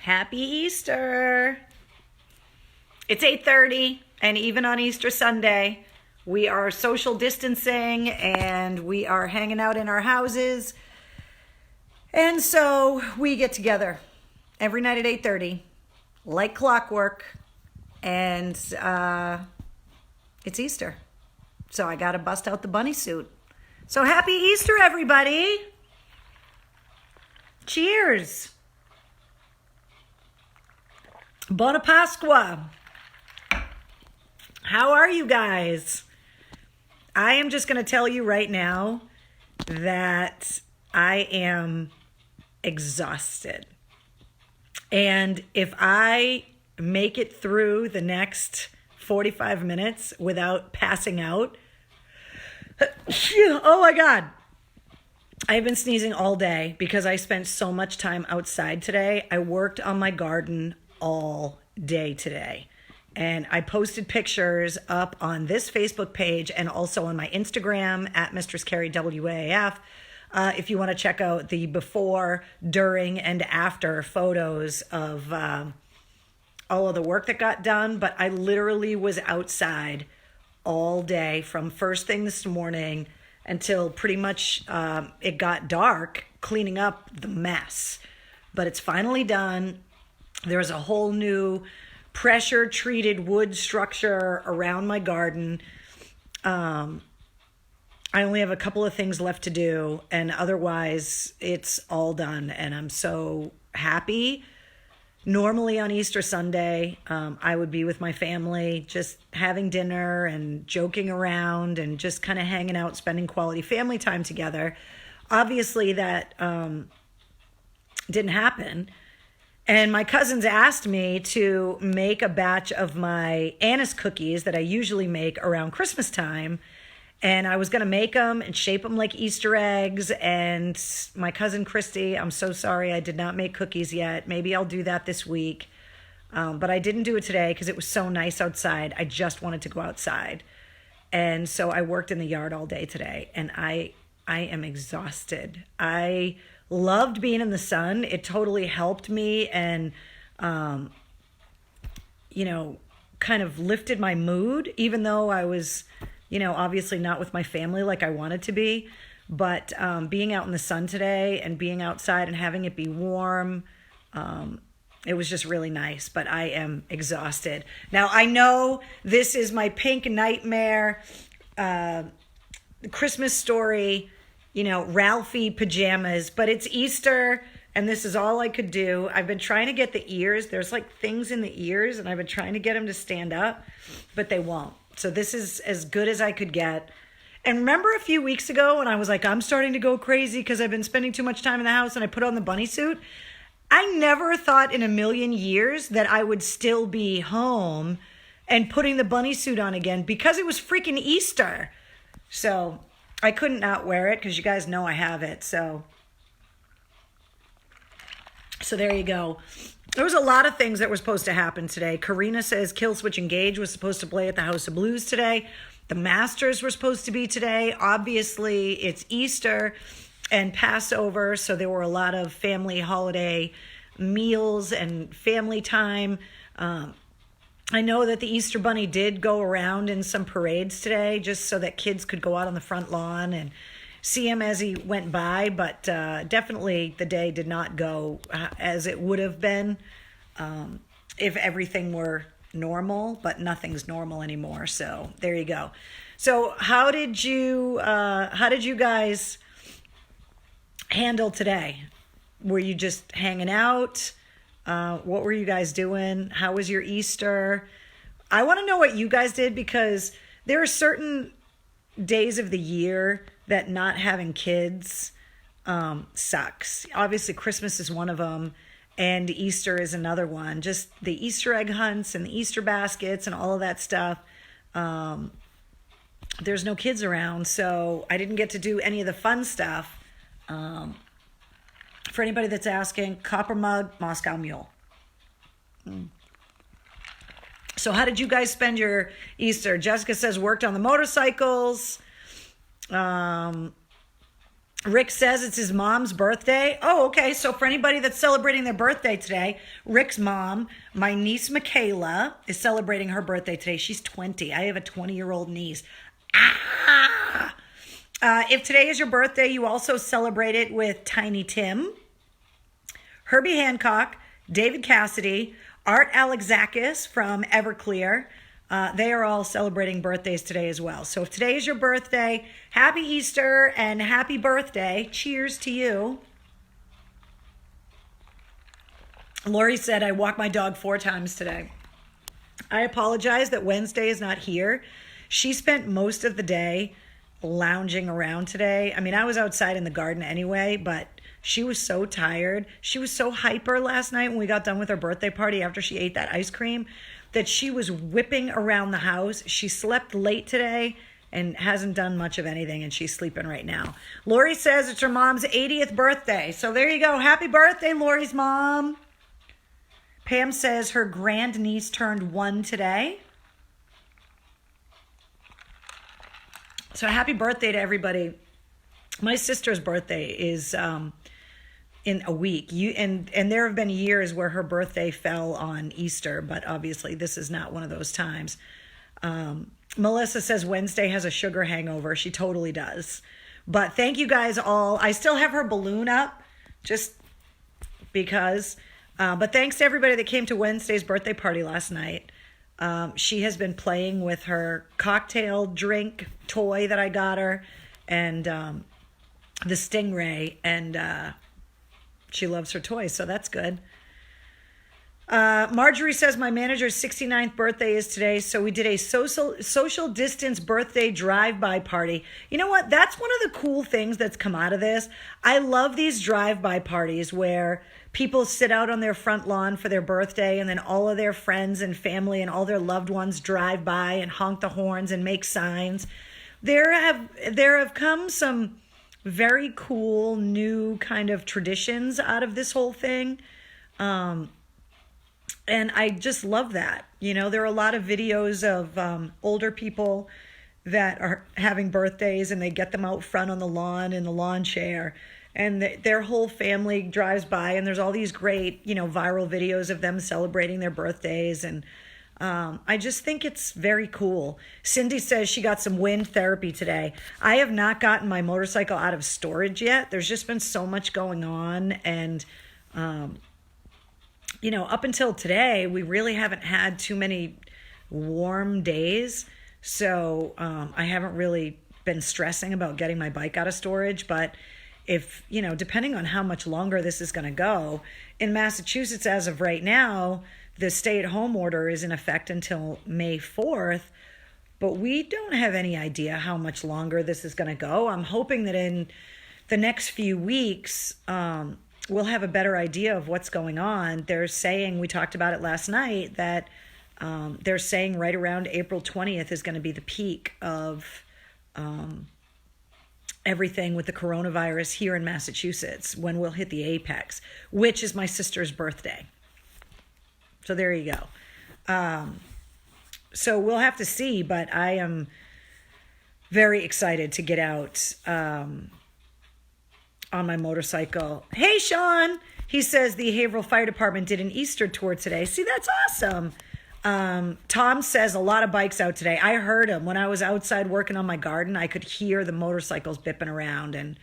Happy Easter. It's 8:30, and even on Easter Sunday, we are social distancing and we are hanging out in our houses. And so we get together every night at 8:30, like clockwork, and it's Easter. So I got to bust out the bunny suit. So happy Easter, everybody. Cheers. Buona Pasqua. How are you guys? I am just going to tell you right now that I am exhausted. And if I make it through the next 45 minutes without passing out, oh my God. I've been sneezing all day because I spent so much time outside today. I worked on my garden all day today. And I posted pictures up on this Facebook page and also on my Instagram at Mistress Carrie WAF. If you want to check out the before, during, and after photos of all of the work that got done. But I literally was outside all day from first thing this morning until pretty much it got dark, cleaning up the mess. But it's finally done. There's a whole new pressure treated wood structure around my garden. I only have a couple of things left to do, and otherwise it's all done, and I'm so happy. Normally on Easter Sunday, I would be with my family, just having dinner and joking around and just kind of hanging out, spending quality family time together. Obviously that didn't happen. And my cousins asked me to make a batch of my anise cookies that I usually make around Christmas time. And I was going to make them and shape them like Easter eggs. And my cousin Christy, I'm so sorry I did not make cookies yet. Maybe I'll do that this week. But I didn't do it today because it was so nice outside. I just wanted to go outside. And so I worked in the yard all day today. And I am exhausted. I loved being in the sun. It totally helped me and, kind of lifted my mood, even though I was, obviously not with my family like I wanted to be. But being out in the sun today and being outside and having it be warm, it was just really nice. But I am exhausted. Now, I know this is my pink nightmare Christmas story, Ralphie pajamas, but it's Easter and this is all I could do. I've been trying to get the ears. There's like things in the ears and I've been trying to get them to stand up, but they won't. So this is as good as I could get. And remember a few weeks ago when I was like, I'm starting to go crazy because I've been spending too much time in the house and I put on the bunny suit. I never thought in a million years that I would still be home and putting the bunny suit on again because it was freaking Easter. So I couldn't not wear it because you guys know I have it. So there you go. There was a lot of things that were supposed to happen today. Karina says Kill Switch Engage was supposed to play at the House of Blues today. The Masters were supposed to be today. Obviously, it's Easter and Passover, so there were a lot of family holiday meals and family time. I know that the Easter Bunny did go around in some parades today just so that kids could go out on the front lawn and see him as he went by, but definitely the day did not go as it would have been if everything were normal, but nothing's normal anymore. So there you go. So how did you guys handle today? Were you just hanging out? What were you guys doing? How was your Easter? I want to know what you guys did because there are certain days of the year that not having kids sucks. Obviously, Christmas is one of them, and Easter is another one. Just the Easter egg hunts and the Easter baskets and all of that stuff. There's no kids around, so I didn't get to do any of the fun stuff. For anybody that's asking, Copper Mug, Moscow Mule. So how did you guys spend your Easter? Jessica says worked on the motorcycles. Rick says it's his mom's birthday. Oh, okay. So for anybody that's celebrating their birthday today, Rick's mom, my niece Michaela, is celebrating her birthday today. She's 20. I have a 20-year-old niece. Ah! If today is your birthday, you also celebrate it with Tiny Tim, Herbie Hancock, David Cassidy, Art Alexakis from Everclear. They are all celebrating birthdays today as well. So if today is your birthday, happy Easter and happy birthday. Cheers to you. Lori said, I walked my dog 4 times today. I apologize that Wednesday is not here. She spent most of the day lounging around today. I mean, I was outside in the garden anyway, but she was so tired. She was so hyper last night when we got done with her birthday party after she ate that ice cream that she was whipping around the house. She slept late today and hasn't done much of anything, and she's sleeping right now. Lori says it's her mom's 80th birthday. So there you go. Happy birthday, Lori's mom. Pam says her grandniece turned 1 today. So happy birthday to everybody. My sister's birthday is in a week. And there have been years where her birthday fell on Easter, but obviously this is not one of those times. Melissa says Wednesday has a sugar hangover. She totally does. But thank you guys all. I still have her balloon up just because. But thanks to everybody that came to Wednesday's birthday party last night. She has been playing with her cocktail drink toy that I got her and the Stingray, and she loves her toys, so that's good. Marjorie says my manager's 69th birthday is today, so we did a social distance birthday drive-by party. You know what? That's one of the cool things that's come out of this. I love these drive-by parties where people sit out on their front lawn for their birthday, and then all of their friends and family and all their loved ones drive by and honk the horns and make signs. There have come some very cool new kind of traditions out of this whole thing. And I just love that. You know, there are a lot of videos of older people that are having birthdays, and they get them out front on the lawn in the lawn chair, and their whole family drives by, and there's all these great, you know, viral videos of them celebrating their birthdays. And I just think it's very cool. Cindy says she got some wind therapy today. I have not gotten my motorcycle out of storage yet. There's just been so much going on. And, you know, up until today, we really haven't had too many warm days. So I haven't really been stressing about getting my bike out of storage. But if, you know, depending on how much longer this is going to go, in Massachusetts as of right now, the stay-at-home order is in effect until May 4th, but we don't have any idea how much longer this is going to go. I'm hoping that in the next few weeks, we'll have a better idea of what's going on. They're saying, we talked about it last night, that they're saying right around April 20th is going to be the peak of everything with the coronavirus here in Massachusetts, when we'll hit the apex, which is my sister's birthday. So there you go. So we'll have to see, but I am very excited to get out on my motorcycle. Hey, Sean. He says the Haverhill Fire Department did an Easter tour today. See, that's awesome. Tom says a lot of bikes out today. I heard them when I was outside working on my garden. I could hear the motorcycles bipping around, and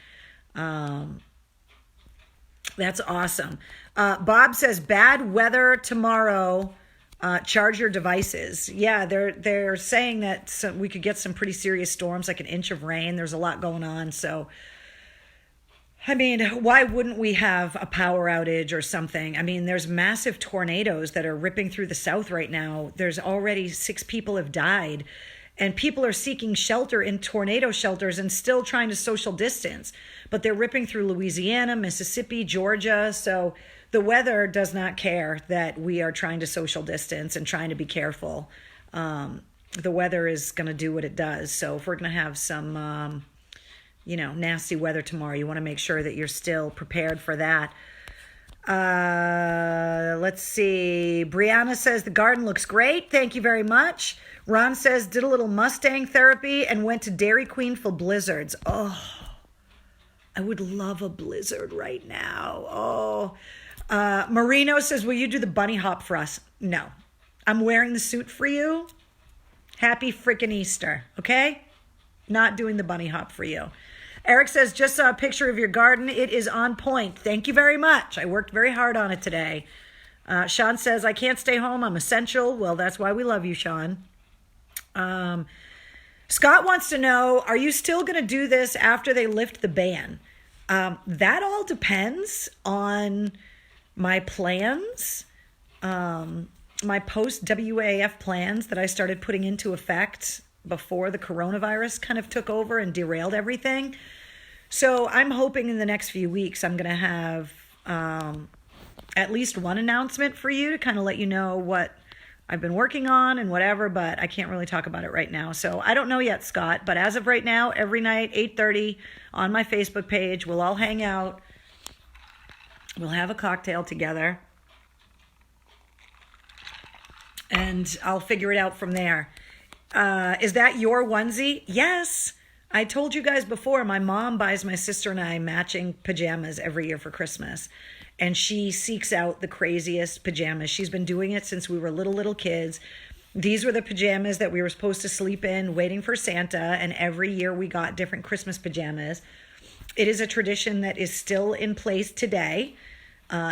that's awesome. Bob says bad weather tomorrow. Charge your devices. Yeah, they're saying that we could get some pretty serious storms, like an inch of rain. There's a lot going on, so I mean, why wouldn't we have a power outage or something? I mean, there's massive tornadoes that are ripping through the South right now. There's already 6 people have died, and people are seeking shelter in tornado shelters and still trying to social distance. But they're ripping through Louisiana, Mississippi, Georgia. So the weather does not care that we are trying to social distance and trying to be careful. The weather is going to do what it does. So if we're going to have some nasty weather tomorrow, you want to make sure that you're still prepared for that. Let's see. Brianna says the garden looks great. Thank you very much. Ron says did a little Mustang therapy and went to Dairy Queen for blizzards. Oh, I would love a blizzard right now. Oh, Marino says, will you do the bunny hop for us? No, I'm wearing the suit for you. Happy freaking Easter, okay? Not doing the bunny hop for you. Eric says, just saw a picture of your garden. It is on point. Thank you very much. I worked very hard on it today. Sean says, I can't stay home. I'm essential. Well, that's why we love you, Sean. Scott wants to know, are you still going to do this after they lift the ban? That all depends on my plans, my post-WAF plans that I started putting into effect before the coronavirus kind of took over and derailed everything. So I'm hoping in the next few weeks I'm going to have at least one announcement for you to kind of let you know what I've been working on and whatever, but I can't really talk about it right now. So I don't know yet, Scott, but as of right now, every night, 8:30 on my Facebook page, we'll all hang out. We'll have a cocktail together. And I'll figure it out from there. Is that your onesie? Yes. I told you guys before, my mom buys my sister and I matching pajamas every year for Christmas. And she seeks out the craziest pajamas. She's been doing it since we were little kids. These were the pajamas that we were supposed to sleep in, waiting for Santa. And every year we got different Christmas pajamas. It is a tradition that is still in place today.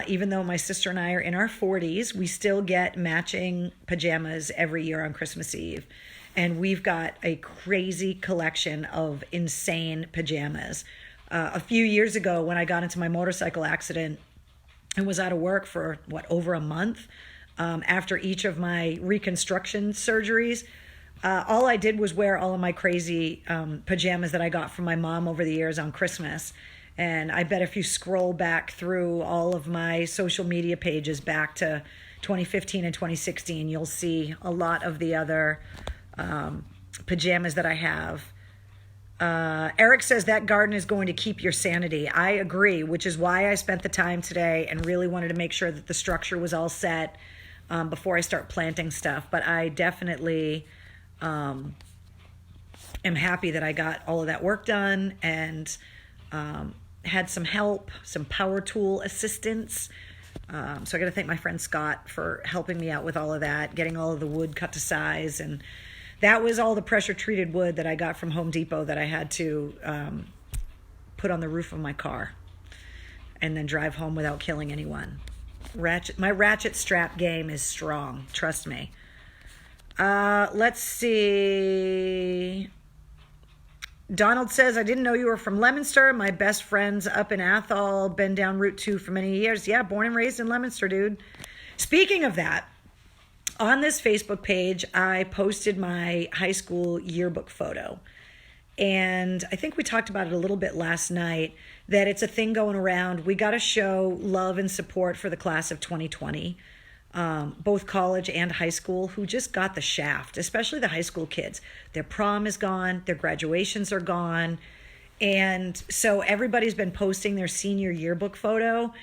Even though my sister and I are in our 40s, we still get matching pajamas every year on Christmas Eve. And we've got a crazy collection of insane pajamas. A few years ago, when I got into my motorcycle accident and was out of work for, over a month, after each of my reconstruction surgeries, all I did was wear all of my crazy pajamas that I got from my mom over the years on Christmas. And I bet if you scroll back through all of my social media pages back to 2015 and 2016, you'll see a lot of the other pajamas that I have. Eric says that garden is going to keep your sanity. I agree, which is why I spent the time today and really wanted to make sure that the structure was all set before I start planting stuff. But I definitely am happy that I got all of that work done and had some help, some power tool assistance. So I got to thank my friend Scott for helping me out with all of that, getting all of the wood cut to size. And that was all the pressure treated wood that I got from Home Depot that I had to put on the roof of my car and then drive home without killing anyone. My ratchet strap game is strong. Trust me. Let's see. Donald says, I didn't know you were from Leominster. My best friend's up in Athol, been down Route 2 for many years. Yeah, born and raised in Leominster, dude. Speaking of that, on this Facebook page, I posted my high school yearbook photo. And I think we talked about it a little bit last night, that it's a thing going around. We got to show love and support for the class of 2020. Both college and high school, who just got the shaft, especially the high school kids. Their prom is gone, their graduations are gone. And so everybody's been posting their senior yearbook photo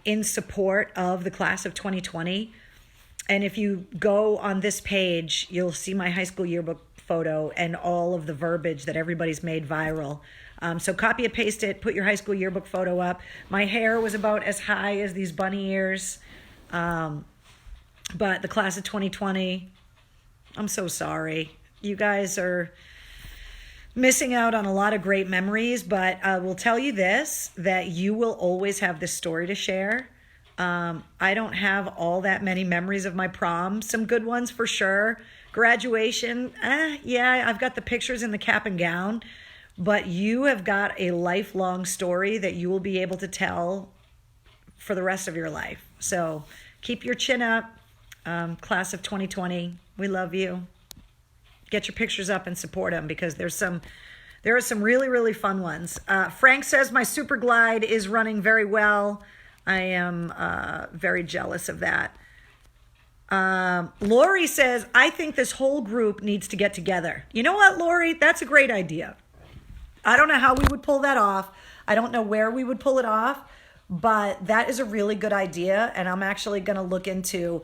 in support of the class of 2020. And if you go on this page, you'll see my high school yearbook photo and all of the verbiage that everybody's made viral. So copy and paste it, put your high school yearbook photo up. My hair was about as high as these bunny ears. But the class of 2020, I'm so sorry. You guys are missing out on a lot of great memories, but I will tell you this, that you will always have this story to share. I don't have all that many memories of my prom. Some good ones for sure. Graduation, yeah, I've got the pictures in the cap and gown, but you have got a lifelong story that you will be able to tell for the rest of your life. So keep your chin up, class of 2020. We love you. Get your pictures up and support them because there are some really, really fun ones. Frank says my Super Glide is running very well. I am very jealous of that. Lori says, I think this whole group needs to get together. You know what, Lori? That's a great idea. I don't know how we would pull that off. I don't know where we would pull it off, but that is a really good idea. And I'm actually going to look into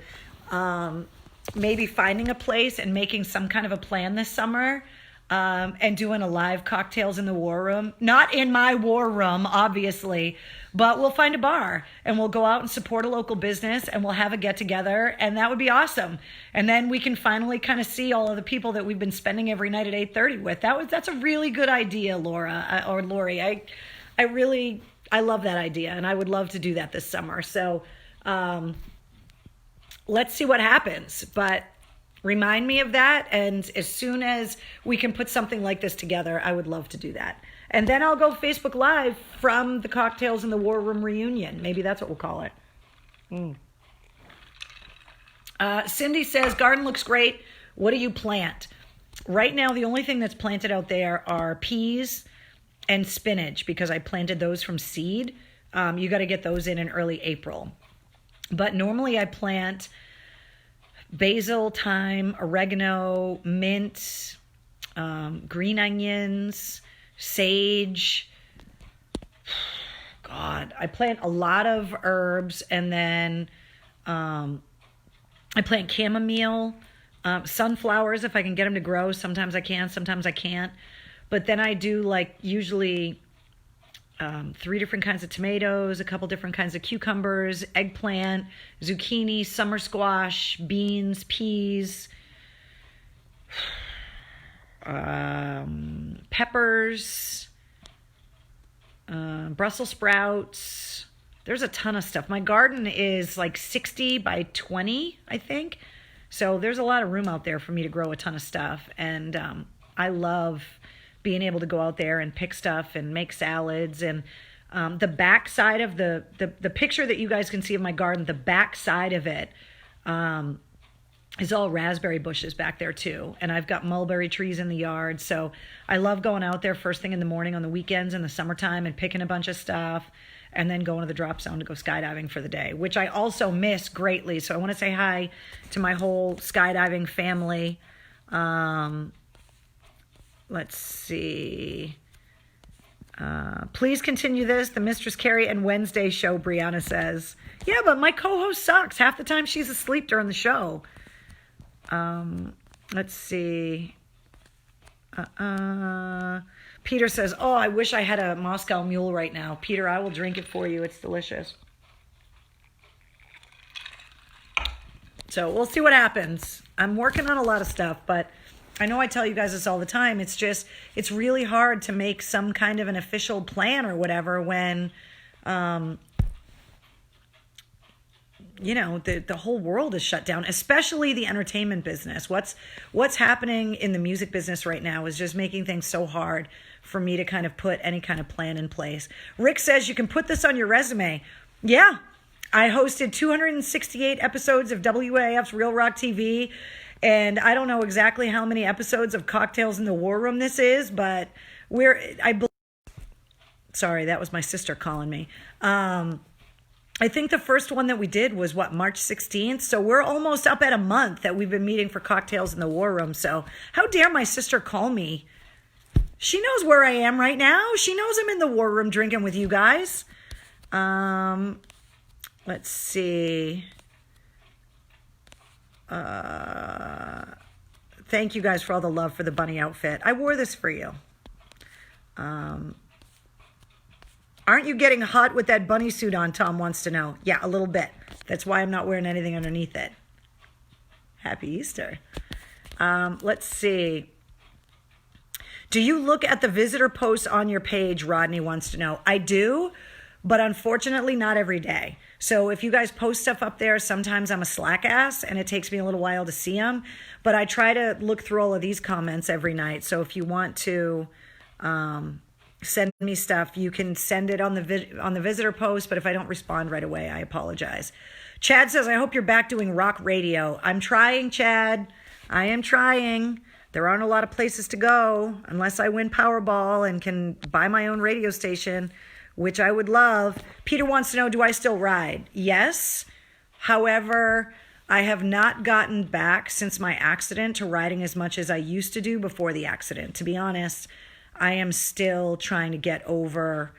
maybe finding a place and making some kind of a plan this summer and doing a live cocktails in the war room. Not in my war room, obviously, but we'll find a bar and we'll go out and support a local business and we'll have a get together, and that would be awesome. And then we can finally kind of see all of the people that we've been spending every night at 8:30 with. That's a really good idea, Laura or Lori. I love that idea, and I would love to do that this summer. So let's see what happens. But remind me of that, and as soon as we can put something like this together, I would love to do that. And then I'll go Facebook Live from the Cocktails in the War Room reunion. Maybe that's what we'll call it. Cindy says, garden looks great. What do you plant? Right now, the only thing that's planted out there are peas and spinach, because I planted those from seed. You got to get those in early April. But normally I plant basil, thyme, oregano, mint, green onions, sage. God, I plant a lot of herbs, and then I plant chamomile, sunflowers if I can get them to grow. Sometimes I can, sometimes I can't. But then I do usually 3 different kinds of tomatoes, a couple different kinds of cucumbers, eggplant, zucchini, summer squash, beans, peas, peppers, Brussels sprouts. There's a ton of stuff. My garden is 60 by 20, I think. So there's a lot of room out there for me to grow a ton of stuff. And I love being able to go out there and pick stuff and make salads. And the back side of the picture that you guys can see of my garden, the back side of it is all raspberry bushes back there too. And I've got mulberry trees in the yard. So I love going out there first thing in the morning on the weekends in the summertime and picking a bunch of stuff, and then going to the drop zone to go skydiving for the day, which I also miss greatly. So I want to say hi to my whole skydiving family. Let's see. Please continue this. The Mistress Carrie and Wednesday show, Brianna says. Yeah, but my co-host sucks. Half the time she's asleep during the show. Let's see. Peter says, oh, I wish I had a Moscow Mule right now. Peter, I will drink it for you. It's delicious. So we'll see what happens. I'm working on a lot of stuff, but I know I tell you guys this all the time. It's really hard to make some kind of an official plan or whatever when, the whole world is shut down, especially the entertainment business. What's happening in the music business right now is just making things so hard for me to kind of put any kind of plan in place. Rick says you can put this on your resume. Yeah, I hosted 268 episodes of WAF's Real Rock TV. And I don't know exactly how many episodes of Cocktails in the War Room this is, but sorry, that was my sister calling me. I think the first one that we did was March 16th. So we're almost up at a month that we've been meeting for Cocktails in the War Room. So how dare my sister call me? She knows where I am right now. She knows I'm in the war room drinking with you guys. Let's see. Thank you guys for all the love for the bunny outfit. I wore this for you. Aren't you getting hot with that bunny suit on? Tom wants to know. Yeah, a little bit. That's why I'm not wearing anything underneath it. Happy Easter. Let's see. Do you look at the visitor posts on your page? Rodney wants to know. I do, but unfortunately not every day. So if you guys post stuff up there, sometimes I'm a slack ass and it takes me a little while to see them. But I try to look through all of these comments every night. So if you want to send me stuff, you can send it on the visitor post. But if I don't respond right away, I apologize. Chad says, I hope you're back doing rock radio. I'm trying, Chad. I am trying. There aren't a lot of places to go unless I win Powerball and can buy my own radio station, which I would love. Peter wants to know, do I still ride? Yes. However, I have not gotten back since my accident to riding as much as I used to do before the accident. To be honest, I am still trying to get over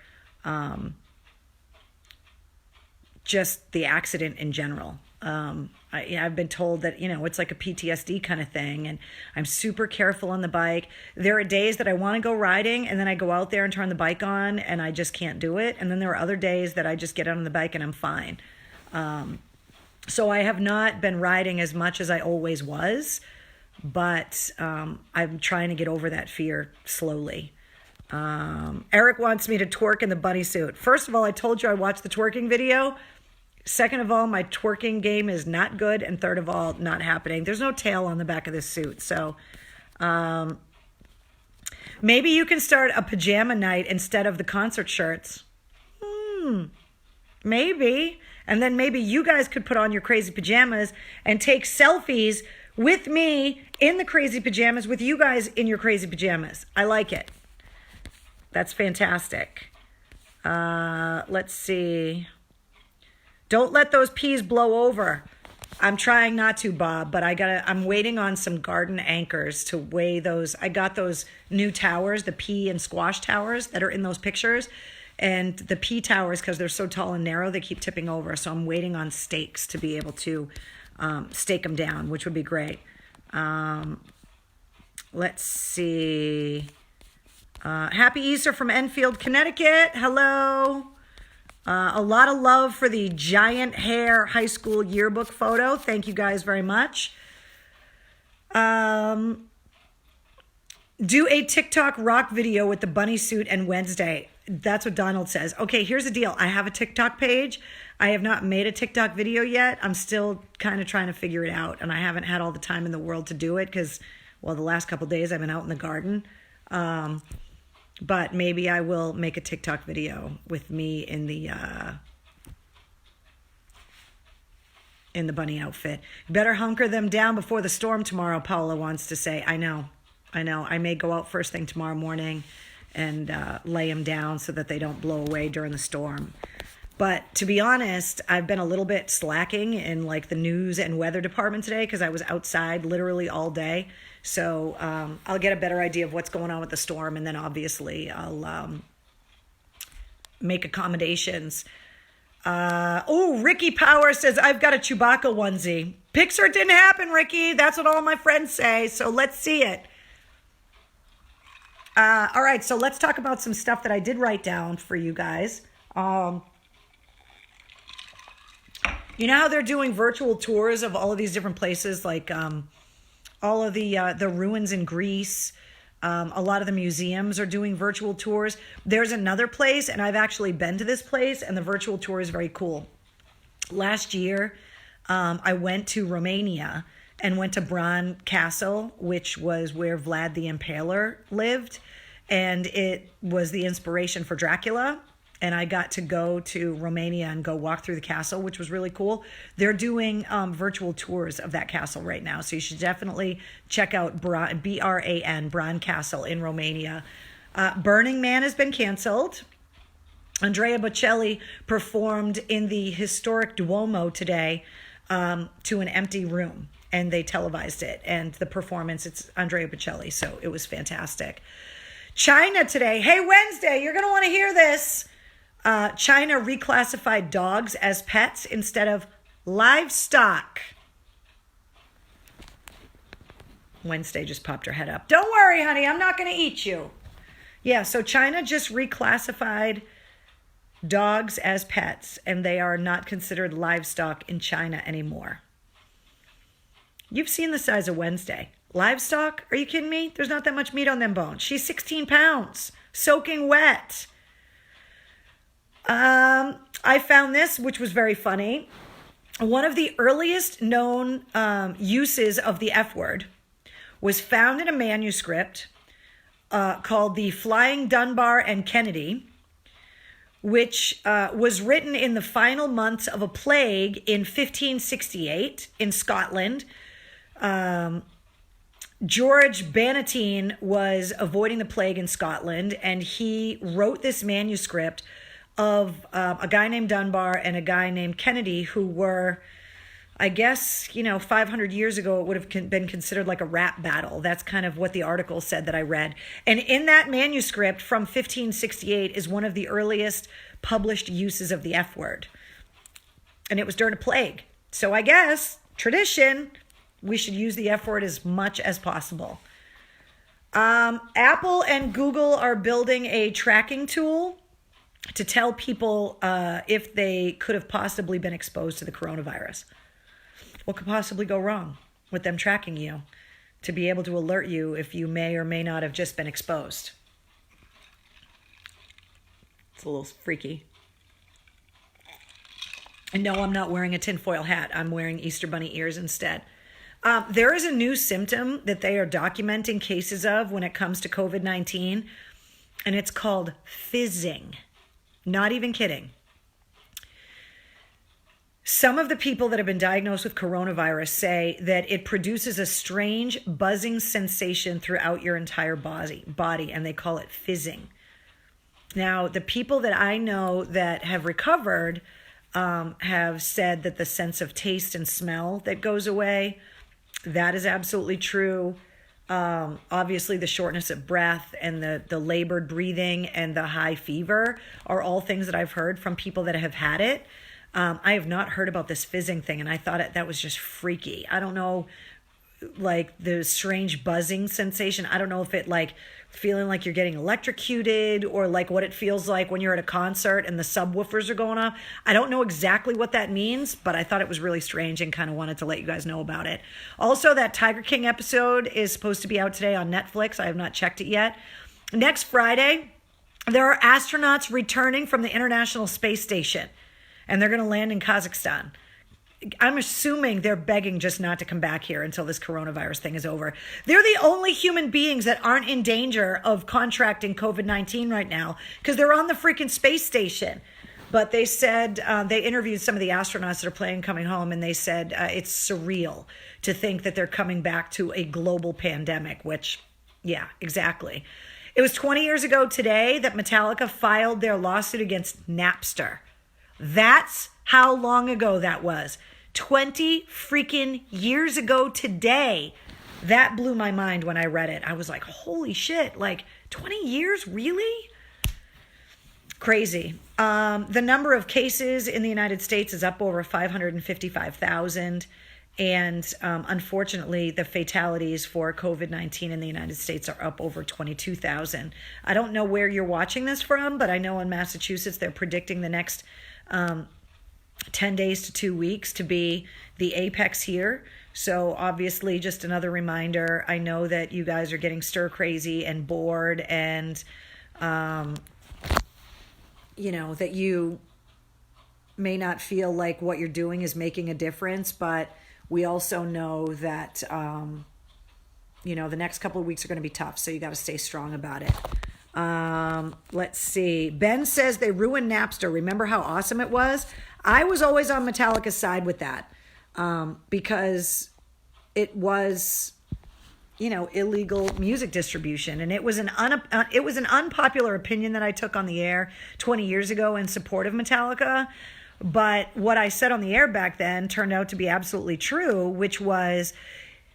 just the accident in general. I've been told that, it's like a PTSD kind of thing, and I'm super careful on the bike. There are days that I want to go riding, and then I go out there and turn the bike on, and I just can't do it. And then there are other days that I just get on the bike and I'm fine. So I have not been riding as much as I always was, but I'm trying to get over that fear slowly. Eric wants me to twerk in the bunny suit. First of all, I told you I watched the twerking video. Second of all, my twerking game is not good. And third of all, not happening. There's no tail on the back of this suit. So maybe you can start a pajama night instead of the concert shirts. Maybe. And then maybe you guys could put on your crazy pajamas and take selfies with me in the crazy pajamas with you guys in your crazy pajamas. I like it. That's fantastic. Let's see. Don't let those peas blow over. I'm trying not to, Bob, but I'm waiting on some garden anchors to weigh those. I got those new towers, the pea and squash towers that are in those pictures. And the pea towers, because they're so tall and narrow, they keep tipping over. So I'm waiting on stakes to be able to stake them down, which would be great. Let's see. Happy Easter from Enfield, Connecticut. Hello. A lot of love for the giant hair high school yearbook photo. Thank you guys very much. Do a TikTok rock video with the bunny suit and Wednesday. That's what Donald says. Okay, here's the deal. I have a TikTok page. I have not made a TikTok video yet. I'm still kind of trying to figure it out. And I haven't had all the time in the world to do it because, the last couple of days I've been out in the garden. But maybe I will make a TikTok video with me in the bunny outfit. Better hunker them down before the storm tomorrow, Paula wants to say. I know. I may go out first thing tomorrow morning and lay them down so that they don't blow away during the storm. But to be honest, I've been a little bit slacking in like the news and weather department today because I was outside literally all day. So I'll get a better idea of what's going on with the storm, and then obviously I'll make accommodations. Ricky Power says, I've got a Chewbacca onesie. Pixar didn't happen, Ricky. That's what all my friends say. So let's see it. All right, so let's talk about some stuff that I did write down for you guys. You know how they're doing virtual tours of all of these different places, like all of the ruins in Greece. A lot of the museums are doing virtual tours. There's another place, and I've actually been to this place, and the virtual tour is very cool. Last year, I went to Romania and went to Bran Castle, which was where Vlad the Impaler lived, and it was the inspiration for Dracula. And I got to go to Romania and go walk through the castle, which was really cool. They're doing virtual tours of that castle right now. So you should definitely check out B-R-A-N, Bran Castle in Romania. Burning Man has been canceled. Andrea Bocelli performed in the historic Duomo today to an empty room. And they televised it. And the performance, it's Andrea Bocelli. So it was fantastic. China today. Hey, Wednesday, you're going to want to hear this. China reclassified dogs as pets instead of livestock. Wednesday just popped her head up. Don't worry, honey. I'm not going to eat you. Yeah, so China just reclassified dogs as pets, and they are not considered livestock in China anymore. You've seen the size of Wednesday. Livestock? Are you kidding me? There's not that much meat on them bones. She's 16 pounds, soaking wet. I found this, which was very funny. One of the earliest known uses of the F word was found in a manuscript called The Flying Dunbar and Kennedy, which was written in the final months of a plague in 1568 in Scotland. George Bannatyne was avoiding the plague in Scotland, and he wrote this manuscript of a guy named Dunbar and a guy named Kennedy, who were, I guess, 500 years ago, it would have been considered like a rap battle. That's kind of what the article said that I read. And in that manuscript from 1568 is one of the earliest published uses of the F word. And it was during a plague. So I guess, tradition, we should use the F word as much as possible. Apple and Google are building a tracking tool to tell people if they could have possibly been exposed to the coronavirus. What could possibly go wrong with them tracking you to be able to alert you if you may or may not have just been exposed? It's a little freaky. And no, I'm not wearing a tinfoil hat. I'm wearing Easter Bunny ears instead. There is a new symptom that they are documenting cases of when it comes to COVID-19, and it's called fizzing. Not even kidding. Some of the people that have been diagnosed with coronavirus say that it produces a strange buzzing sensation throughout your entire body, and they call it fizzing. Now, the people that I know that have recovered have said that the sense of taste and smell that goes away, that is absolutely true. Obviously, the shortness of breath and the labored breathing and the high fever are all things that I've heard from people that have had it. I have not heard about this fizzing thing, and I thought that was just freaky. I don't know, like the strange buzzing sensation. I don't know if it like feeling like you're getting electrocuted or like what it feels like when you're at a concert and the subwoofers are going off. I don't know exactly what that means, but I thought it was really strange and kind of wanted to let you guys know about it. Also, that Tiger King episode is supposed to be out today on Netflix. I have not checked it yet. Next Friday, there are astronauts returning from the International Space Station, and they're going to land in Kazakhstan. I'm assuming they're begging just not to come back here until this coronavirus thing is over. They're the only human beings that aren't in danger of contracting COVID-19 right now because they're on the freaking space station. But they said, they interviewed some of the astronauts that are planning coming home, and they said it's surreal to think that they're coming back to a global pandemic, which, yeah, exactly. It was 20 years ago today that Metallica filed their lawsuit against Napster. That's how long ago that was. 20 freaking years ago today. That blew my mind when I read it. I was like, holy shit, like 20 years, really? Crazy. The number of cases in the United States is up over 555,000. And unfortunately, the fatalities for COVID-19 in the United States are up over 22,000. I don't know where you're watching this from, but I know in Massachusetts, they're predicting the next 10 days to 2 weeks to be the apex here. So obviously just another reminder. I know that you guys are getting stir crazy and bored and, that you may not feel like what you're doing is making a difference, but we also know that, the next couple of weeks are going to be tough. So you got to stay strong about it. Let's see. Ben says they ruined Napster. Remember how awesome it was? I was always on Metallica's side with that, because it was, illegal music distribution, and it was an unpopular opinion that I took on the air 20 years ago in support of Metallica. But what I said on the air back then turned out to be absolutely true, which was,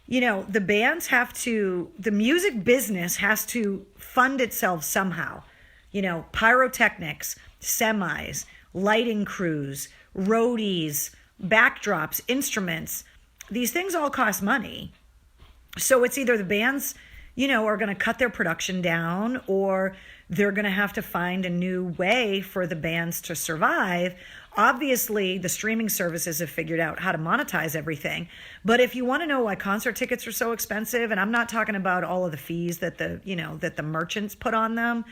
the bands the music business has to fund itself somehow. Pyrotechnics, semis, lighting crews, roadies, backdrops, instruments. These things all cost money. So it's either the bands, are going to cut their production down, or they're going to have to find a new way for the bands to survive. Obviously, the streaming services have figured out how to monetize everything. But if you want to know why concert tickets are so expensive, and I'm not talking about all of the fees that the merchants put on them,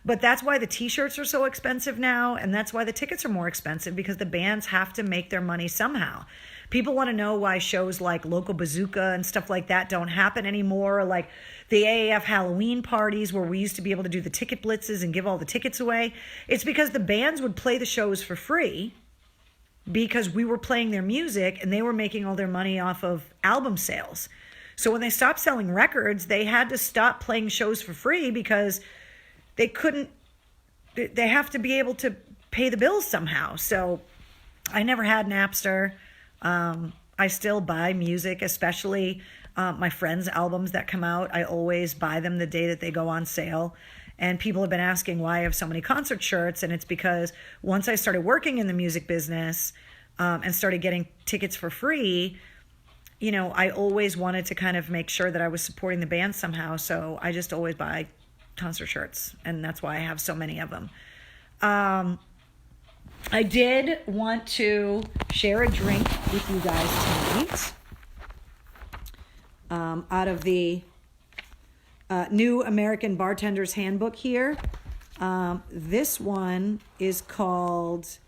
but that's why the t-shirts are so expensive now, and that's why the tickets are more expensive, because the bands have to make their money somehow. People want to know why shows like Local Bazooka and stuff like that don't happen anymore, or like the AAF Halloween parties where we used to be able to do the ticket blitzes and give all the tickets away. It's because the bands would play the shows for free because we were playing their music and they were making all their money off of album sales. So when they stopped selling records, they had to stop playing shows for free because they have to be able to pay the bills somehow. So I never had Napster. I still buy music, especially my friends' albums that come out. I always buy them the day that they go on sale. And people have been asking why I have so many concert shirts. And it's because once I started working in the music business, and started getting tickets for free, I always wanted to kind of make sure that I was supporting the band somehow. So I just always buy concert shirts, and that's why I have so many of them. I did want to share a drink with you guys tonight. Out of the New American Bartender's Handbook here. This one is called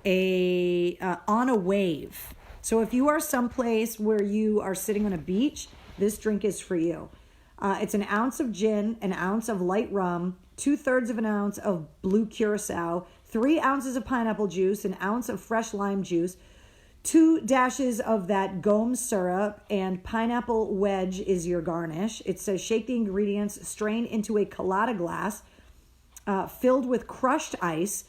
On a Wave. So if you are someplace where you are sitting on a beach, this drink is for you. It's an ounce of gin, an ounce of light rum, 2/3 of an ounce of blue curacao, 3 ounces of pineapple juice, an ounce of fresh lime juice, 2 dashes of that Gome syrup, and pineapple wedge is your garnish. It says shake the ingredients, strain into a colada glass, filled with crushed ice.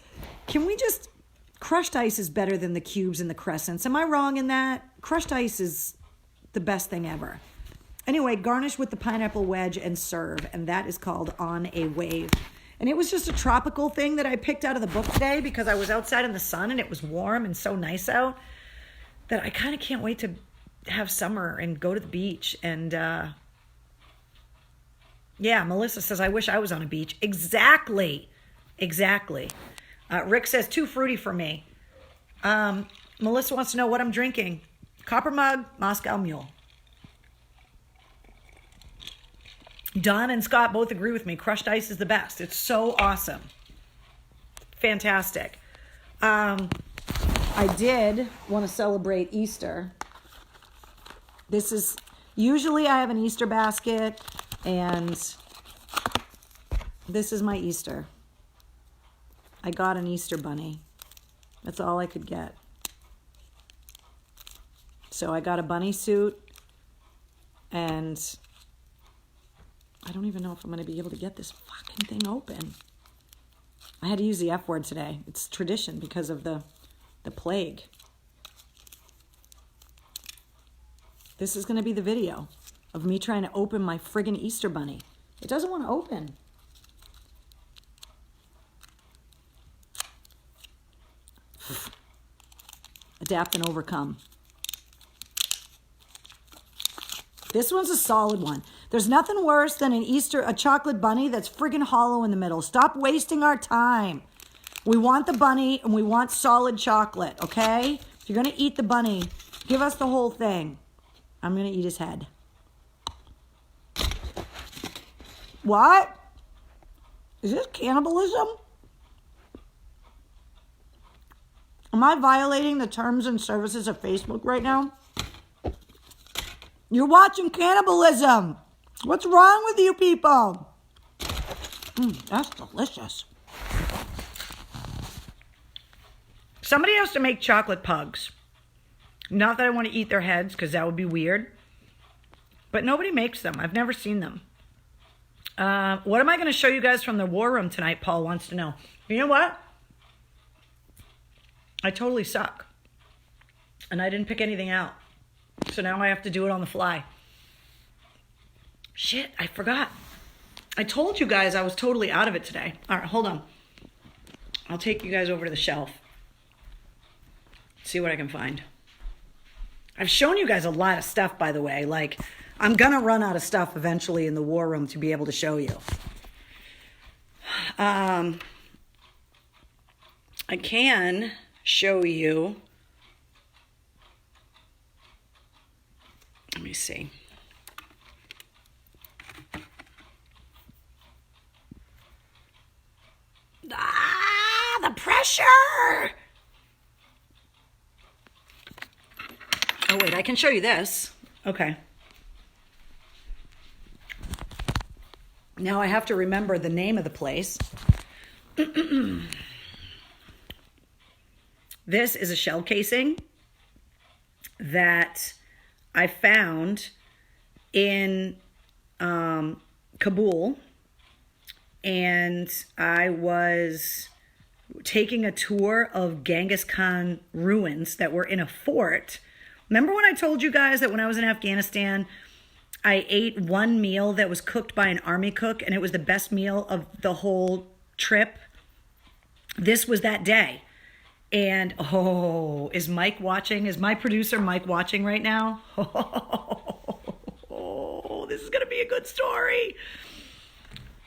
Crushed ice is better than the cubes and the crescents. Am I wrong in that? Crushed ice is the best thing ever. Anyway, garnish with the pineapple wedge and serve. And that is called On a Wave. And it was just a tropical thing that I picked out of the book today because I was outside in the sun and it was warm and so nice out that I kind of can't wait to have summer and go to the beach. And yeah, Melissa says, I wish I was on a beach. Exactly. Rick says, too fruity for me. Melissa wants to know what I'm drinking. Copper Mug, Moscow Mule. Don and Scott both agree with me. Crushed ice is the best. It's so awesome. Fantastic. I did want to celebrate Easter. Usually I have an Easter basket, and this is my Easter. I got an Easter bunny. That's all I could get. So I got a bunny suit, and I don't even know if I'm going to be able to get this fucking thing open. I had to use the F word today. It's tradition because of the plague. This is going to be the video of me trying to open my friggin' Easter bunny. It doesn't want to open. Adapt and overcome. This one's a solid one. There's nothing worse than a chocolate bunny that's friggin' hollow in the middle. Stop wasting our time. We want the bunny and we want solid chocolate, okay? If you're going to eat the bunny, give us the whole thing. I'm going to eat his head. What? Is this cannibalism? Am I violating the terms and services of Facebook right now? You're watching cannibalism. What's wrong with you people? That's delicious. Somebody has to make chocolate pugs. Not that I want to eat their heads because that would be weird. But nobody makes them. I've never seen them. What am I going to show you guys from the war room tonight? Paul wants to know. You know what? I totally suck. And I didn't pick anything out. So now I have to do it on the fly. Shit, I forgot. I told you guys I was totally out of it today. All right, hold on. I'll take you guys over to the shelf. See what I can find. I've shown you guys a lot of stuff, by the way. Like, I'm going to run out of stuff eventually in the war room to be able to show you. I can show you. Let me see. The pressure! Oh, wait, I can show you this. Okay. Now I have to remember the name of the place. This is a shell casing that I found in Kabul. And I was taking a tour of Genghis Khan ruins that were in a fort. Remember when I told you guys that when I was in Afghanistan, I ate one meal that was cooked by an army cook and it was the best meal of the whole trip? This was that day. And is Mike watching? Is my producer Mike watching right now? Oh, this is going to be a good story.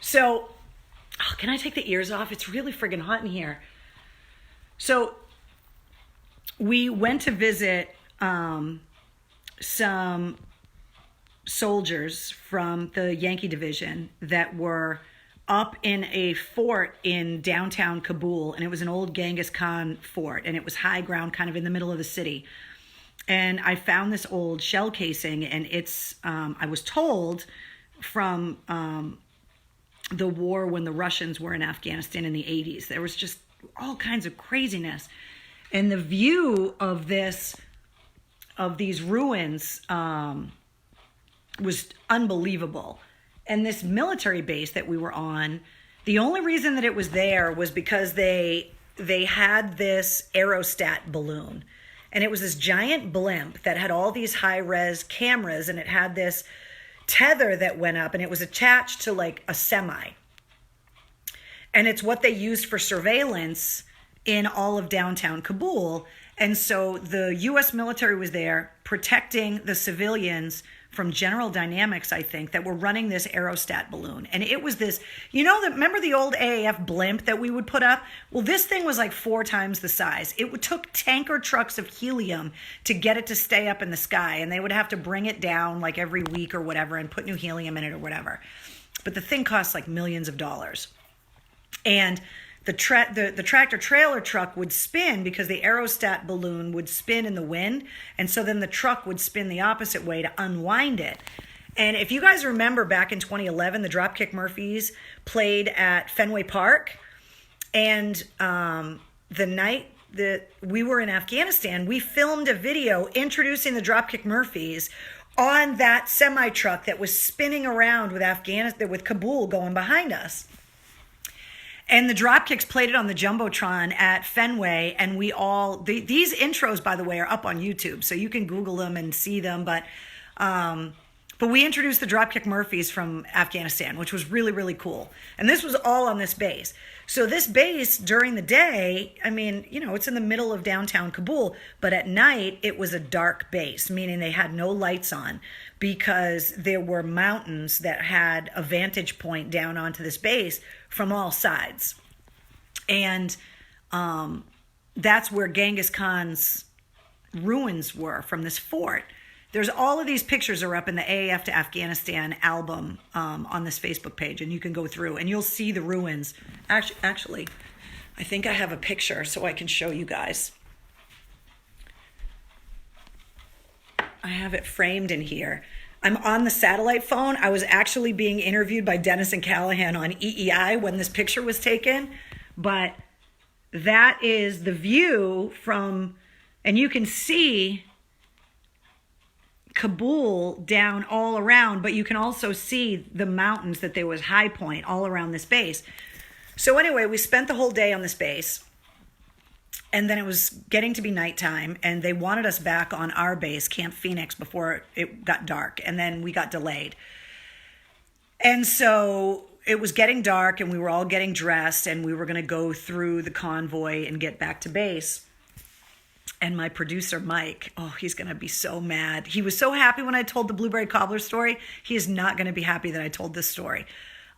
So, can I take the ears off? It's really friggin' hot in here. So, we went to visit some soldiers from the Yankee Division that were up in a fort in downtown Kabul, and it was an old Genghis Khan fort, and it was high ground kind of in the middle of the city. And I found this old shell casing, and it's, I was told from the war when the Russians were in Afghanistan in the 80s, there was just all kinds of craziness. And the view of these ruins was unbelievable. And this military base that we were on, the only reason that it was there was because they had this aerostat balloon. And it was this giant blimp that had all these high-res cameras, and it had this tether that went up, and it was attached to like a semi. And it's what they used for surveillance in all of downtown Kabul. And so the U.S. military was there protecting the civilians from General Dynamics, I think, that were running this aerostat balloon. And it was this, remember the old AAF blimp that we would put up? Well, this thing was like 4 times the size. It took tanker trucks of helium to get it to stay up in the sky. And they would have to bring it down like every week or whatever and put new helium in it or whatever. But the thing cost like millions of dollars. And the tractor trailer truck would spin because the aerostat balloon would spin in the wind. And so then the truck would spin the opposite way to unwind it. And if you guys remember back in 2011, the Dropkick Murphys played at Fenway Park. And the night that we were in Afghanistan, we filmed a video introducing the Dropkick Murphys on that semi-truck that was spinning around with Kabul going behind us. And the Dropkicks played it on the Jumbotron at Fenway, and these intros, by the way, are up on YouTube, so you can Google them and see them. But we introduced the Dropkick Murphys from Afghanistan, which was really, really cool. And this was all on this base. So this base during the day, it's in the middle of downtown Kabul, but at night it was a dark base, meaning they had no lights on because there were mountains that had a vantage point down onto this base from all sides. And that's where Genghis Khan's ruins were, from this fort. There's all of these pictures are up in the AAF to Afghanistan album on this Facebook page, and you can go through and you'll see the ruins. Actually, I think I have a picture so I can show you guys. I have it framed in here. I'm on the satellite phone. I was actually being interviewed by Dennis and Callahan on EEI when this picture was taken, but that is the view from, and you can see Kabul down all around, but you can also see the mountains that there was high point all around this base. So anyway, we spent the whole day on this base, and then it was getting to be nighttime, and they wanted us back on our base, Camp Phoenix, before it got dark, and then we got delayed. And so it was getting dark, and we were all getting dressed, and we were going to go through the convoy and get back to base. And my producer, Mike, he's going to be so mad. He was so happy when I told the Blueberry Cobbler story. He is not going to be happy that I told this story.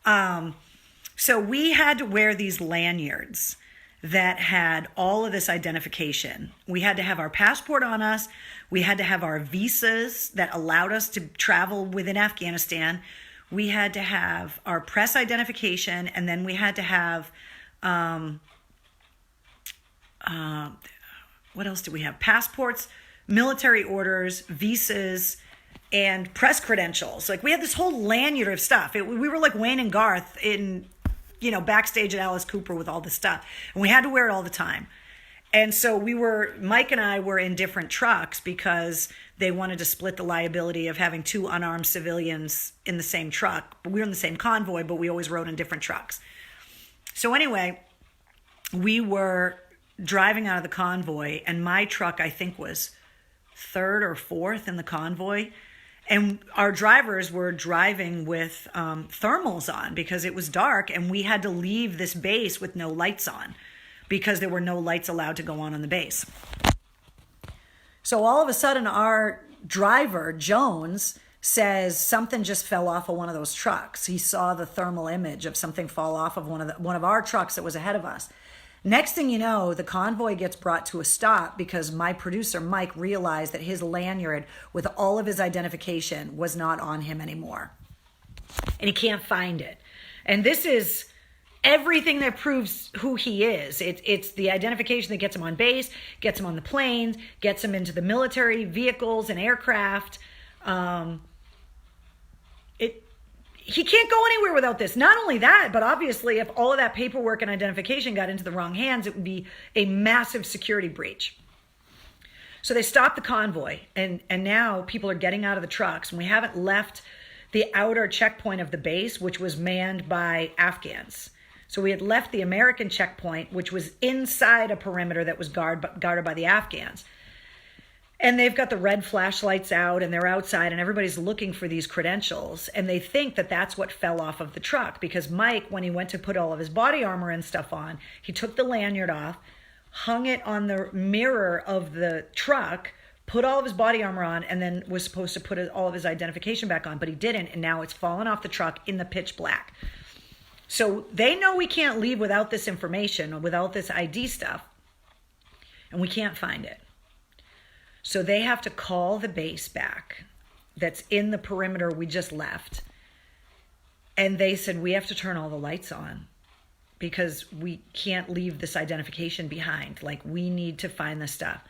So we had to wear these lanyards that had all of this identification. We had to have our passport on us. We had to have our visas that allowed us to travel within Afghanistan. We had to have our press identification, and then we had to have, what else do we have? Passports, military orders, visas, and press credentials. Like, we had this whole lanyard of stuff. We were like Wayne and Garth in, backstage at Alice Cooper with all this stuff. And we had to wear it all the time. And so Mike and I were in different trucks because they wanted to split the liability of having 2 unarmed civilians in the same truck. We were in the same convoy, but we always rode in different trucks. So anyway, we were driving out of the convoy, and my truck, I think, was 3rd or 4th in the convoy. And our drivers were driving with thermals on because it was dark, and we had to leave this base with no lights on because there were no lights allowed to go on the base. So all of a sudden, our driver, Jones, says something just fell off of one of those trucks. He saw the thermal image of something fall off of one of our trucks that was ahead of us. Next thing you know, the convoy gets brought to a stop because my producer, Mike, realized that his lanyard with all of his identification was not on him anymore. And he can't find it. And this is everything that proves who he is. It's the identification that gets him on base, gets him on the planes, gets him into the military vehicles and aircraft. He can't go anywhere without this. Not only that, but obviously if all of that paperwork and identification got into the wrong hands, it would be a massive security breach. So they stopped the convoy, and now people are getting out of the trucks, and we haven't left the outer checkpoint of the base, which was manned by Afghans. So we had left the American checkpoint, which was inside a perimeter that was guarded by the Afghans. And they've got the red flashlights out, and they're outside, and everybody's looking for these credentials. And they think that that's what fell off of the truck, because Mike, when he went to put all of his body armor and stuff on, he took the lanyard off, hung it on the mirror of the truck, put all of his body armor on, and then was supposed to put all of his identification back on, but he didn't, and now it's fallen off the truck in the pitch black. So they know we can't leave without this information, or without this ID stuff, and we can't find it. So they have to call the base back that's in the perimeter we just left. And they said, we have to turn all the lights on because we can't leave this identification behind. Like, we need to find this stuff.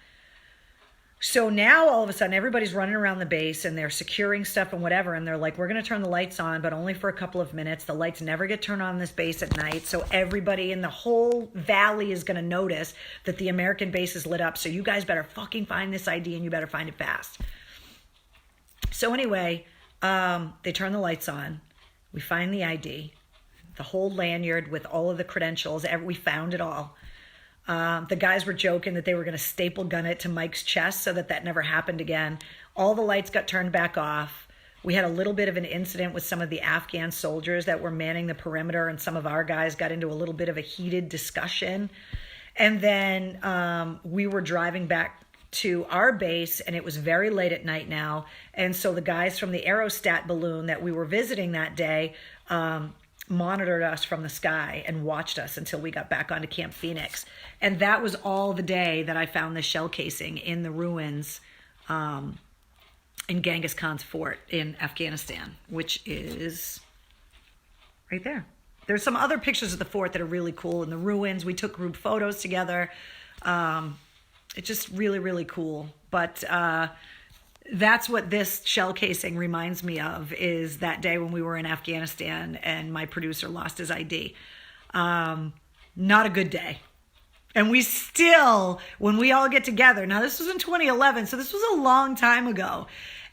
So now all of a sudden everybody's running around the base and they're securing stuff and whatever. And they're like, we're going to turn the lights on, but only for a couple of minutes. The lights never get turned on this base at night. So everybody in the whole valley is going to notice that the American base is lit up. So you guys better fucking find this ID, and you better find it fast. So anyway, they turn the lights on. We find the ID, the whole lanyard with all of the credentials. We found it all. The guys were joking that they were going to staple gun it to Mike's chest so that never happened again. All the lights got turned back off. We had a little bit of an incident with some of the Afghan soldiers that were manning the perimeter, and some of our guys got into a little bit of a heated discussion. And then we were driving back to our base, and it was very late at night now. And so the guys from the aerostat balloon that we were visiting that day monitored us from the sky and watched us until we got back onto Camp Phoenix. And that was all the day that I found the shell casing in the ruins in Genghis Khan's fort in Afghanistan, which is right there. There's some other pictures of the fort that are really cool in the ruins. We took group photos together. It's just really, really cool. But that's what this shell casing reminds me of, is that day when we were in Afghanistan and my producer lost his ID. Not a good day. And we still, when we all get together, now this was in 2011, so this was a long time ago.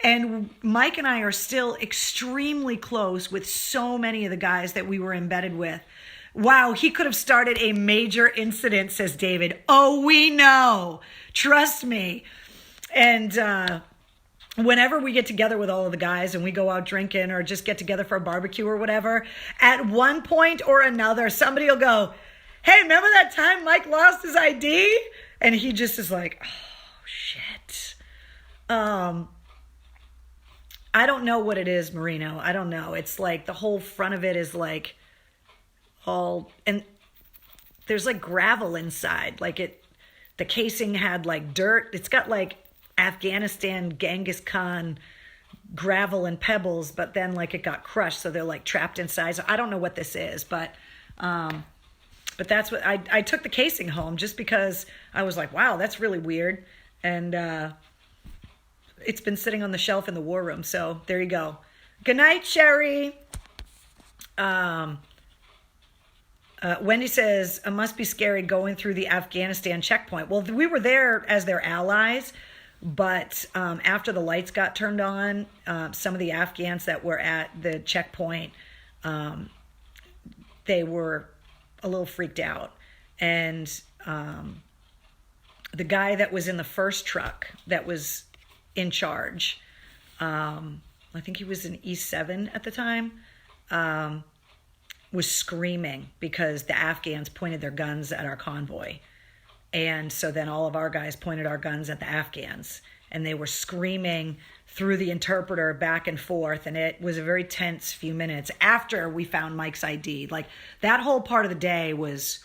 And Mike and I are still extremely close with so many of the guys that we were embedded with. Wow, he could have started a major incident, says David. Oh, we know. Trust me. And whenever we get together with all of the guys and we go out drinking or just get together for a barbecue or whatever, at one point or another, somebody will go, hey, remember that time Mike lost his ID? And he just is like, oh, shit. I don't know what it is, Marino. I don't know. It's like the whole front of it is like all, and there's like gravel inside. Like the casing had like dirt. It's got like Afghanistan Genghis Khan gravel and pebbles, but then like it got crushed, so they're like trapped inside. So I don't know what this is, but that's what I took the casing home just because I was like, wow, that's really weird. And it's been sitting on the shelf in the war room. So there you go. Good night, Sherry. Wendy says, it must be scary going through the Afghanistan checkpoint. Well, we were there as their allies, but after the lights got turned on, some of the Afghans that were at the checkpoint, they were a little freaked out. And the guy that was in the first truck that was in charge, I think he was in E7 at the time, was screaming because the Afghans pointed their guns at our convoy. And so then all of our guys pointed our guns at the Afghans, and they were screaming through the interpreter back and forth. And it was a very tense few minutes after we found Mike's ID. Like, that whole part of the day was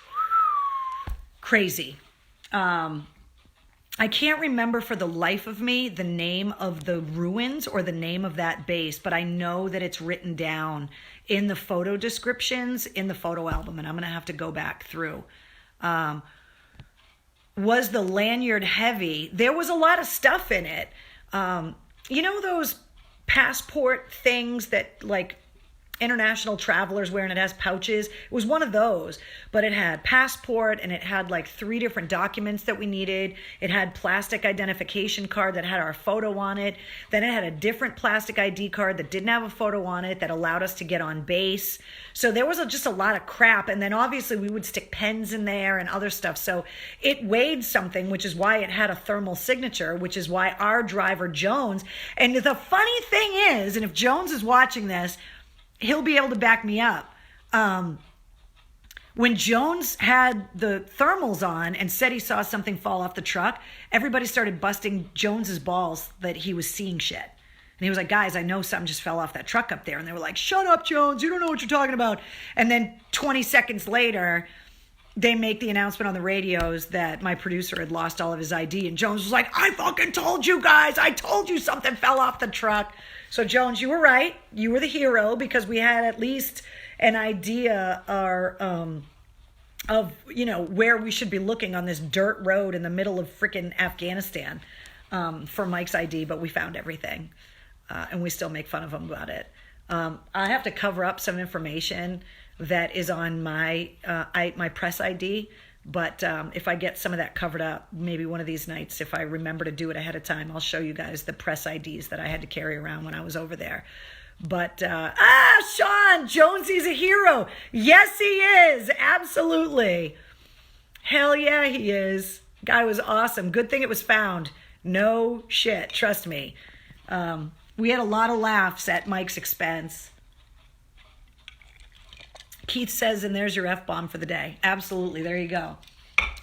crazy. I can't remember for the life of me the name of the ruins or the name of that base, but I know that it's written down in the photo descriptions in the photo album, and I'm going to have to go back through. Was the lanyard heavy? There was a lot of stuff in it. You know those passport things that, like, international travelers wear, and it has pouches? It was one of those, but it had passport, and it had like 3 different documents that we needed. It had plastic identification card that had our photo on it. Then it had a different plastic ID card that didn't have a photo on it that allowed us to get on base. So there was just a lot of crap. And then obviously we would stick pens in there and other stuff. So it weighed something, which is why it had a thermal signature, which is why our driver Jones, and the funny thing is, and if Jones is watching this, he'll be able to back me up. When Jones had the thermals on and said he saw something fall off the truck, everybody started busting Jones's balls that he was seeing shit. And he was like, guys, I know something just fell off that truck up there. And they were like, shut up, Jones. You don't know what you're talking about. And then 20 seconds later, they make the announcement on the radios that my producer had lost all of his ID. And Jones was like, I fucking told you guys. I told you something fell off the truck. So Jones, you were right. You were the hero, because we had at least an idea of, you know, where we should be looking on this dirt road in the middle of freaking Afghanistan for Mike's ID, but we found everything. And we still make fun of him about it. I have to cover up some information that is on my my press ID. But if I get some of that covered up, maybe one of these nights, if I remember to do it ahead of time, I'll show you guys the press IDs that I had to carry around when I was over there. But, Sean, Jonesy's a hero. Yes, he is. Absolutely. Hell yeah, he is. Guy was awesome. Good thing it was found. No shit. Trust me. We had a lot of laughs at Mike's expense. Keith says, and there's your F-bomb for the day. Absolutely. There you go.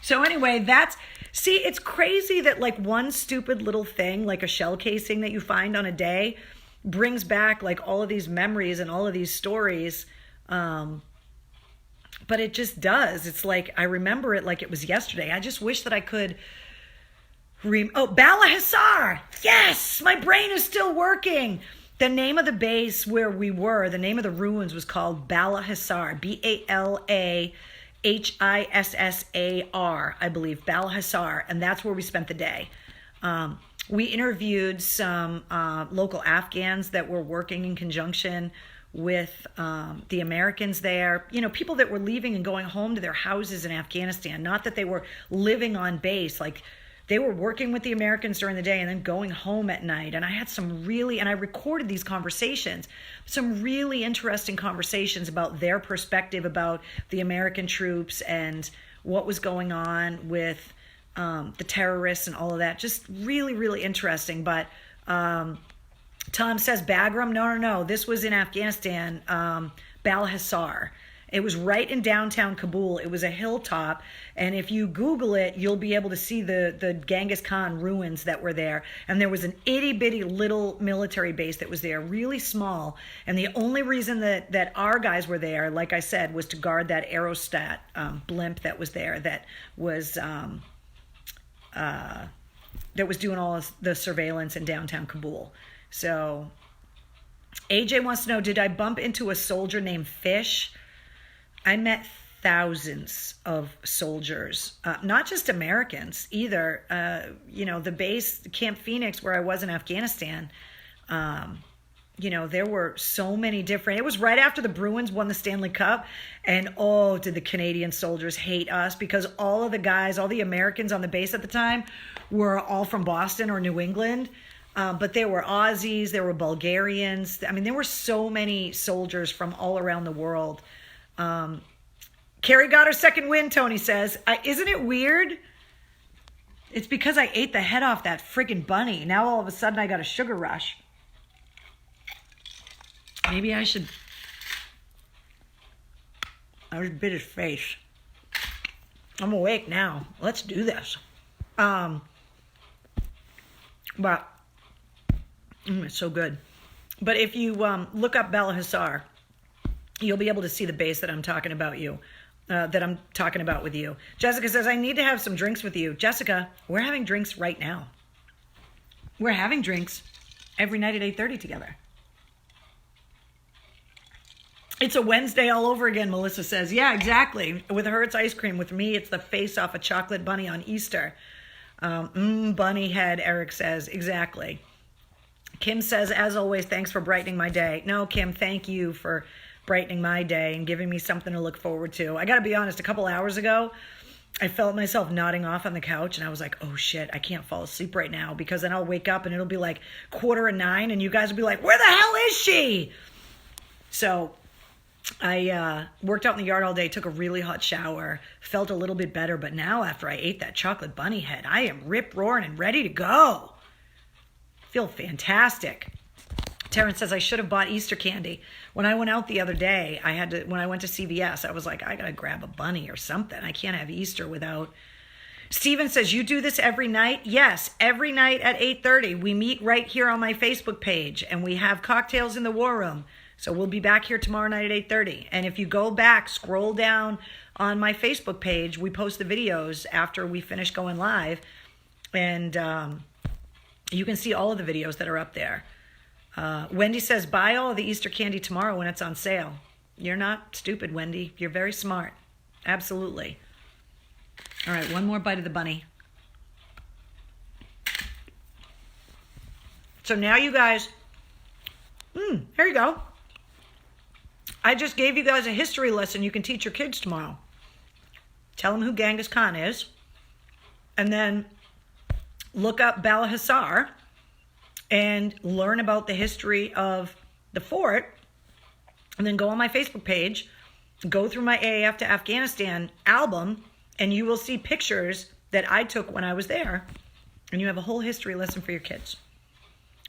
So anyway, it's crazy that like one stupid little thing, like a shell casing that you find on a day, brings back like all of these memories and all of these stories. But it just does. It's like, I remember it like it was yesterday. I just wish that I could Bala Hissar. Yes, my brain is still working. The name of the base where we were, the name of the ruins was called Bala Hissar, Balahissar, I believe, Bala Hissar, and that's where we spent the day. We interviewed some local Afghans that were working in conjunction with the Americans there. You know, people that were leaving and going home to their houses in Afghanistan, not that they were living on base, like they were working with the Americans during the day and then going home at night. And I had and I recorded these conversations, some really interesting conversations about their perspective about the American troops and what was going on with the terrorists and all of that. Just really, really interesting. But Tom says Bagram. No. This was in Afghanistan, Bala Hissar. It was right in downtown Kabul. It was a hilltop. And if you Google it, you'll be able to see the Genghis Khan ruins that were there. And there was an itty bitty little military base that was there, really small. And the only reason that our guys were there, like I said, was to guard that Aerostat blimp that was there, that was doing all of the surveillance in downtown Kabul. So AJ wants to know, did I bump into a soldier named Fish? I met thousands of soldiers, not just Americans either. The base, Camp Phoenix, where I was in Afghanistan, there were so many different. It was right after the Bruins won the Stanley Cup. And did the Canadian soldiers hate us, because all of the guys, all the Americans on the base at the time were all from Boston or New England. But there were Aussies, there were Bulgarians. I mean, there were so many soldiers from all around the world. Carrie got her second win, Tony says. Isn't it weird? It's because I ate the head off that friggin' bunny. Now all of a sudden I got a sugar rush. Maybe I should I just bit his face. I'm awake now. Let's do this. But it's so good. But if you look up Bella Hassar, you'll be able to see the base that I'm talking about with you. Jessica says, I need to have some drinks with you. Jessica, we're having drinks right now. We're having drinks every night at 8:30 together. It's a Wednesday all over again, Melissa says. Yeah, exactly. With her, it's ice cream. With me, it's the face off a chocolate bunny on Easter. Bunny head, Eric says. Exactly. Kim says, as always, thanks for brightening my day. No, Kim, thank you for brightening my day and giving me something to look forward to. I got to be honest, a couple hours ago, I felt myself nodding off on the couch and I was like, oh shit, I can't fall asleep right now, because then I'll wake up and it'll be like 8:45 and you guys will be like, where the hell is she? So I worked out in the yard all day, took a really hot shower, felt a little bit better, but now after I ate that chocolate bunny head, I am rip-roaring and ready to go. Feel fantastic. Terrence says, I should have bought Easter candy. When I went out the other day, when I went to CVS, I was like, I got to grab a bunny or something. I can't have Easter without. Steven says, you do this every night? Yes, every night at 8:30. We meet right here on my Facebook page and we have cocktails in the war room. So we'll be back here tomorrow night at 8:30. And if you go back, scroll down on my Facebook page, we post the videos after we finish going live. And you can see all of the videos that are up there. Wendy says, buy all of the Easter candy tomorrow when it's on sale. You're not stupid, Wendy. You're very smart. Absolutely. All right, one more bite of the bunny. So now you guys, here you go. I just gave you guys a history lesson you can teach your kids tomorrow. Tell them who Genghis Khan is. And then look up Bala Hissar and learn about the history of the fort. And then go on my Facebook page, go through my AAF to Afghanistan album, and you will see pictures that I took when I was there. And you have a whole history lesson for your kids.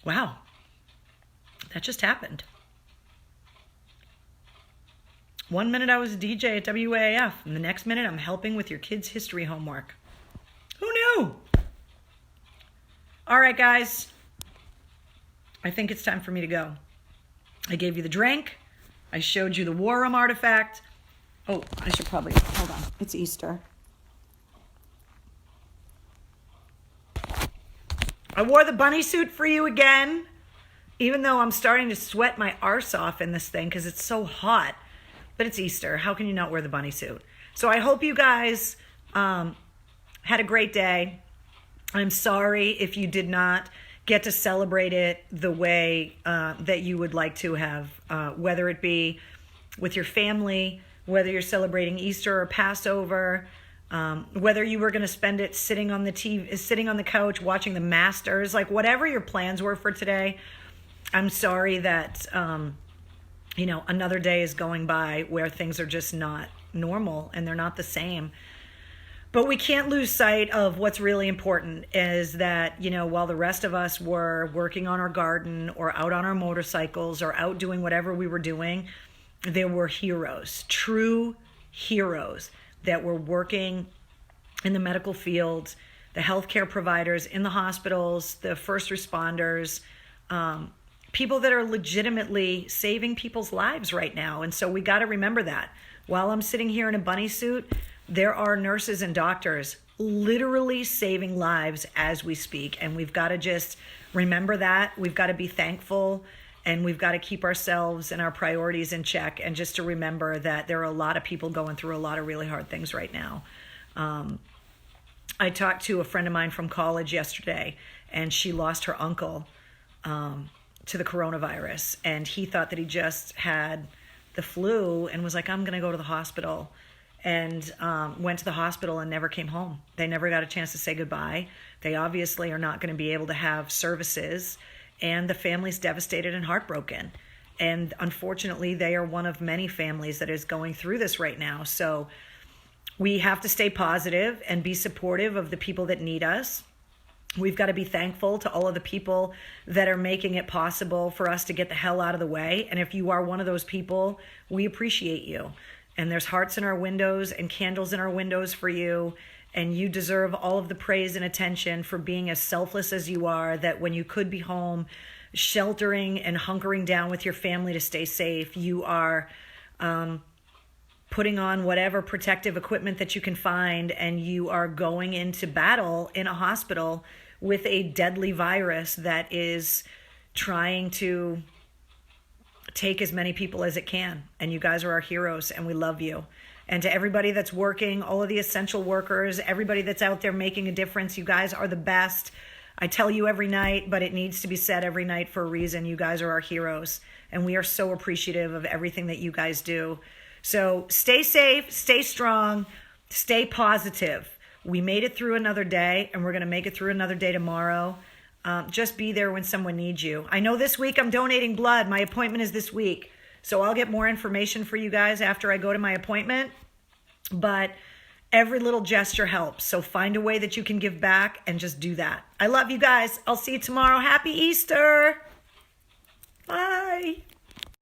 Wow. That just happened. 1 minute I was a DJ at WAAF, and the next minute I'm helping with your kids' history homework. Who knew? All right, guys. I think it's time for me to go. I gave you the drink. I showed you the War Room artifact. Oh, I should probably, hold on. It's Easter. I wore the bunny suit for you again, even though I'm starting to sweat my arse off in this thing because it's so hot. But it's Easter. How can you not wear the bunny suit? So I hope you guys had a great day. I'm sorry if you did not get to celebrate it the way that you would like to have, whether it be with your family, whether you're celebrating Easter or Passover, whether you were going to spend it sitting on the TV, sitting on the couch watching the Masters, like whatever your plans were for today. I'm sorry that another day is going by where things are just not normal and they're not the same. But we can't lose sight of what's really important is that, while the rest of us were working on our garden or out on our motorcycles or out doing whatever we were doing, there were heroes, true heroes that were working in the medical field, the healthcare providers in the hospitals, the first responders, people that are legitimately saving people's lives right now. And so we got to remember that. While I'm sitting here in a bunny suit, there are nurses and doctors literally saving lives as we speak. And we've got to just remember that. We've got to be thankful, and we've got to keep ourselves and our priorities in check. And just to remember that there are a lot of people going through a lot of really hard things right now. I talked to a friend of mine from college yesterday, and she lost her uncle to the coronavirus. And he thought that he just had the flu and was like, I'm going to go to the hospital. And went to the hospital and never came home. They never got a chance to say goodbye. They obviously are not going to be able to have services, and the family's devastated and heartbroken. And unfortunately, they are one of many families that is going through this right now. So we have to stay positive and be supportive of the people that need us. We've got to be thankful to all of the people that are making it possible for us to get the hell out of the way. And if you are one of those people, we appreciate you. and there's hearts in our windows and candles in our windows for you. And you deserve all of the praise and attention for being as selfless as you are, that when you could be home sheltering and hunkering down with your family to stay safe, you are putting on whatever protective equipment that you can find, and you are going into battle in a hospital with a deadly virus that is trying to take as many people as it can. And you guys are our heroes, and we love you. And to everybody that's working, all of the essential workers, everybody that's out there making a difference, you guys are the best. I tell you every night, but it needs to be said every night for a reason. You guys are our heroes, and we are so appreciative of everything that you guys do. So stay safe, stay strong, stay positive. We made it through another day, and we're going to make it through another day tomorrow. Just be there when someone needs you. I know this week I'm donating blood. My appointment is this week. So I'll get more information for you guys after I go to my appointment. But every little gesture helps. So find a way that you can give back and just do that. I love you guys. I'll see you tomorrow. Happy Easter. Bye.